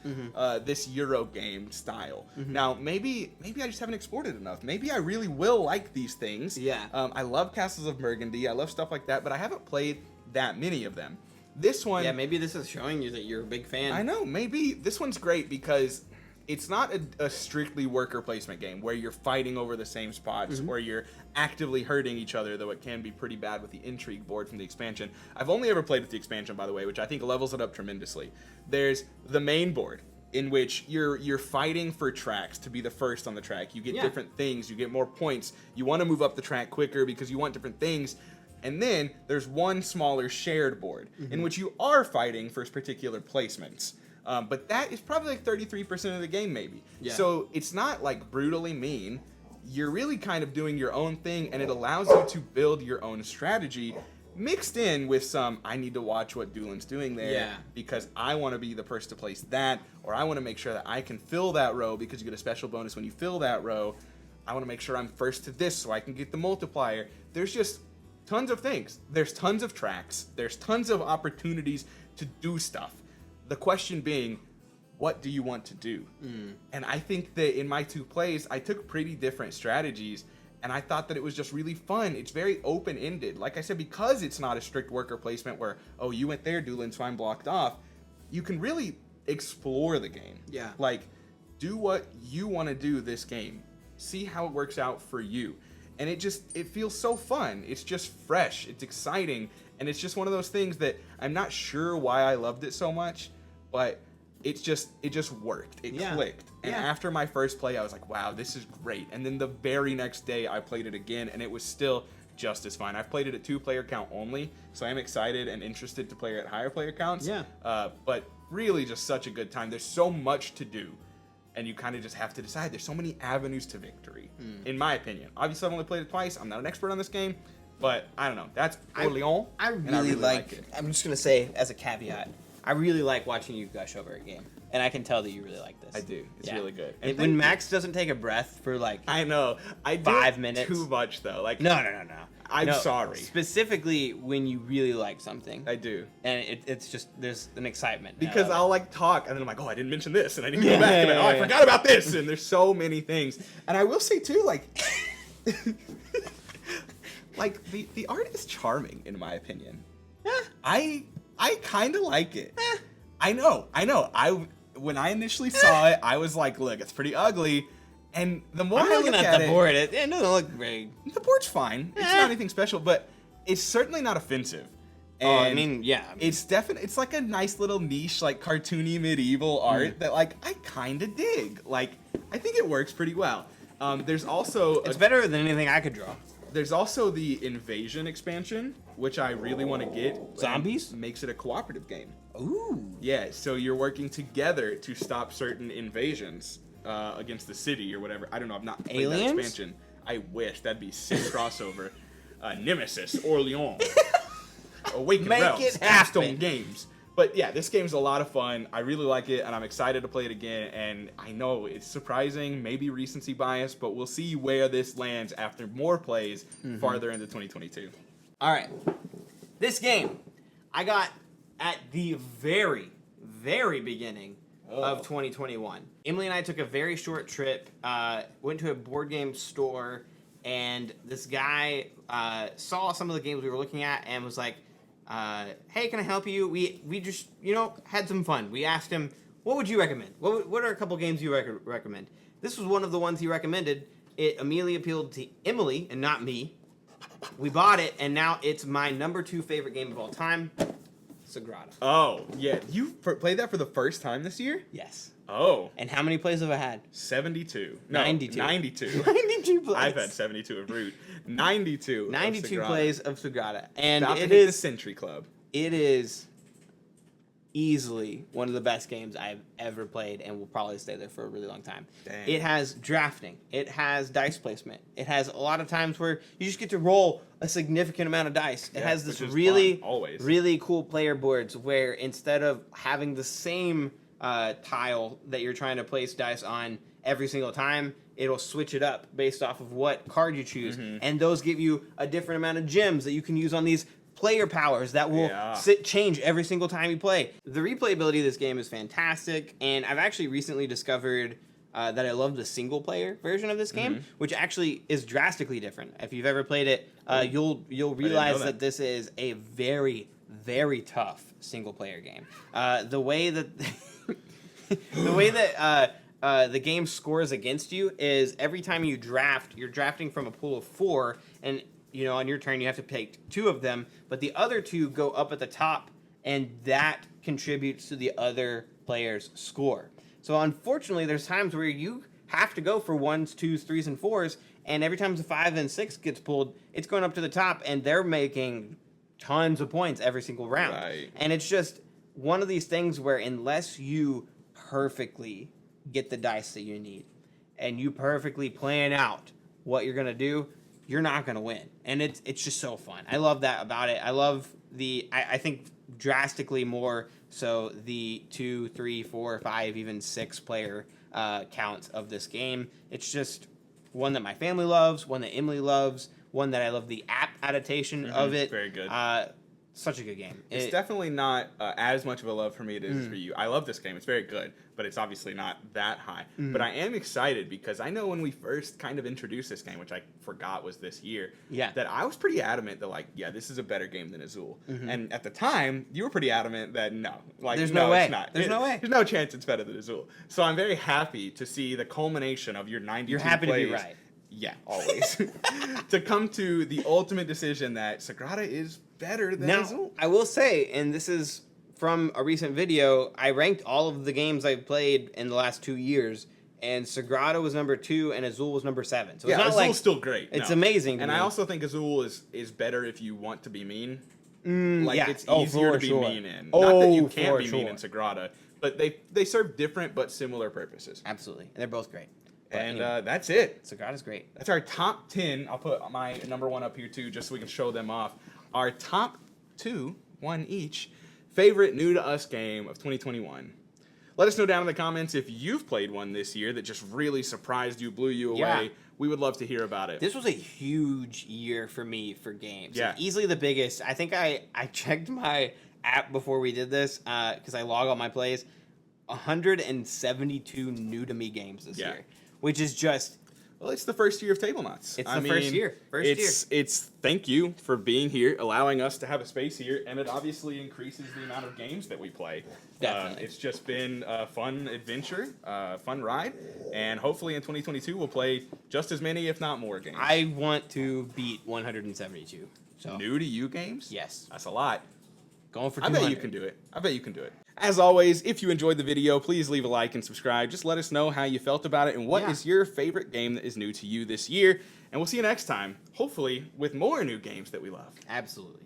this Euro game style. Now, maybe I just haven't explored it enough. Maybe I really will like these things. Yeah. I love Castles of Burgundy. I love stuff like that, but I haven't played that many of them. This one... Yeah, maybe this is showing you that you're a big fan. I know. Maybe this one's great because... It's not a strictly worker placement game where you're fighting over the same spots or you're actively hurting each other, though it can be pretty bad with the intrigue board from the expansion. I've only ever played with the expansion, by the way, which I think levels it up tremendously. There's the main board, in which you're fighting for tracks to be the first on the track. You get different things, you get more points. You want to move up the track quicker because you want different things. And then there's one smaller shared board in which you are fighting for particular placements. But that is probably like 33% of the game, maybe. Yeah. So it's not like brutally mean. You're really kind of doing your own thing, and it allows you to build your own strategy, mixed in with some, I need to watch what Doolin's doing there because I want to be the first to place that, or I want to make sure that I can fill that row because you get a special bonus when you fill that row. I want to make sure I'm first to this so I can get the multiplier. There's just tons of things. There's tons of tracks. There's tons of opportunities to do stuff. The question being, what do you want to do? And I think that in my 2 plays, I took pretty different strategies, and I thought that it was just really fun. It's very open-ended. Like I said, because it's not a strict worker placement where, oh, you went there, Doolin, so I'm blocked off, you can really explore the game. Yeah. Like, do what you want to do this game. see how it works out for you. And it feels so fun. It's just fresh. It's exciting. And it's just one of those things that I'm not sure why I loved it so much, but it just worked. It clicked. And after my first play, I was like, wow, this is great. And then the very next day, I played it again, and it was still just as fun. I've played it at 2-player count only, so I'm excited and interested to play it at higher player counts. Yeah. But really just such a good time. There's so much to do, and you kind of just have to decide. There's so many avenues to victory, in my opinion. Obviously, I've only played it twice. I'm not an expert on this game, but I don't know. That's Orleans. I really like it. I'm just going to say, as a caveat, I really like watching you gush over a game. And I can tell that you really like this. I do. It's really good. And when Max doesn't take a breath for like I know. I do 5 minutes. Too much though. Like No. I'm sorry. Specifically when you really like something. I do. And it's just there's an excitement. Because I'll like talk and then I'm like, oh, I didn't mention this and I didn't go back and I forgot about this and there's so many things. And I will say too, like like the art is charming in my opinion. I kind of like it. I know. When I initially saw it, I was like, look, it's pretty ugly. And the more I'm I looking look at the it, board. It doesn't look very. The board's fine. It's not anything special, but it's certainly not offensive. And it's definitely, it's like a nice little niche, like cartoony medieval art that like I kind of dig. Like I think it works pretty well. There's also it's better than anything I could draw. There's also the Invasion expansion, which I really want to get. Zombies? Makes it a cooperative game. Ooh. Yeah, so you're working together to stop certain invasions against the city or whatever. I don't know. I've not played that expansion. I wish. That'd be sick crossover. Nemesis, Orleans, Awakened Realms, Capstone Games. But yeah, this game's a lot of fun. I really like it, and I'm excited to play it again. And I know it's surprising, maybe recency bias, but we'll see where this lands after more plays farther into 2022. All right. This game, I got at the very, very beginning of 2021. Emily and I took a very short trip, went to a board game store, and this guy saw some of the games we were looking at and was like, hey, can I help you? We just, had some fun. We asked him, what would you recommend? What are a couple games you recommend? This was one of the ones he recommended. It immediately appealed to Emily and not me. We bought it, and now it's my number 2 favorite game of all time, Sagrada. Oh, yeah. You played that for the first time this year? Yes. Oh. And how many plays have I had? 72. No, 92. 92. 92 plays. I've had 72 of Root. 92. 92 of plays of Sagrada. And About it to hit is the Century Club. It is easily one of the best games I've ever played and will probably stay there for a really long time. Dang. It has drafting. It has dice placement. It has a lot of times where you just get to roll a significant amount of dice. It has this really, really cool player boards where instead of having the same tile that you're trying to place dice on every single time, it'll switch it up based off of what card you choose. And those give you a different amount of gems that you can use on these player powers that will change every single time you play. The replayability of this game is fantastic, and I've actually recently discovered that I love the single player version of this game, which actually is drastically different. If you've ever played it, you'll realize that this is a very, very tough single player game. The way that the game scores against you is every time you draft, you're drafting from a pool of 4, and on your turn you have to pick 2 of them, but the other 2 go up at the top, and that contributes to the other player's score. So unfortunately, there's times where you have to go for 1s, 2s, 3s, and 4s, and every time the 5 and 6 gets pulled, it's going up to the top, and they're making tons of points every single round. Right. And it's just one of these things where unless you perfectly get the dice that you need, and you perfectly plan out what you're going to do, you're not going to win. And it's just so fun. I love that about it. I love I think drastically more so the 2, 3, 4, 5, even 6 player counts of this game. It's just one that my family loves, one that Emily loves, one that I love the app adaptation of it. Very good. Such a good game. It's definitely not as much of a love for me as it is for you. I love this game. It's very good, but it's obviously not that high. But I am excited because I know when we first kind of introduced this game, which I forgot was this year, that I was pretty adamant that, like, yeah, this is a better game than Azul. And at the time, you were pretty adamant that no. Like, there's no way. It's not. There's no way. There's no chance it's better than Azul. So I'm very happy to see the culmination of your 92 You're happy plays. to be right. Yeah, always. To come to the ultimate decision that Sagrada is better than Now, Azul. I will say, and this is from a recent video, I ranked all of the games I've played in the last 2 years, and Sagrada was number 2 and Azul was number 7. So it's not Azul's like still great. It's amazing. To and me. I also think Azul is better if you want to be mean. It's Oh, easier for to be sure. mean in. Oh, Not that you can't for be mean in sure. Sagrada, but they serve different but similar purposes. Absolutely, and they're both great. But And anyway, that's it. Sagrada's great. That's our top 10. I'll put my number 1 up here too, just so we can show them off. Our top 2, 1 each, favorite new to us game of 2021. Let us know down in the comments if you've played one this year that just really surprised you, blew you away. Yeah. We would love to hear about it. This was a huge year for me for games. Yeah. Like, easily the biggest. I think I checked my app before we did this because I log all my plays. 172 new to me games this year, which is just. Well, it's the first year of Tablenauts. It's the first year. It's thank you for being here, allowing us to have a space here, and it obviously increases the amount of games that we play. Definitely. It's just been a fun adventure, fun ride, and hopefully in 2022 we'll play just as many, if not more games. I want to beat 172. So New to you games? yes, That's a lot. going for I 200. bet you can do it. I bet you can do it. As always, if you enjoyed the video, please leave a like and subscribe. Just let us know how you felt about it and what is your favorite game that is new to you this year. And we'll see you next time, hopefully with more new games that we love. Absolutely.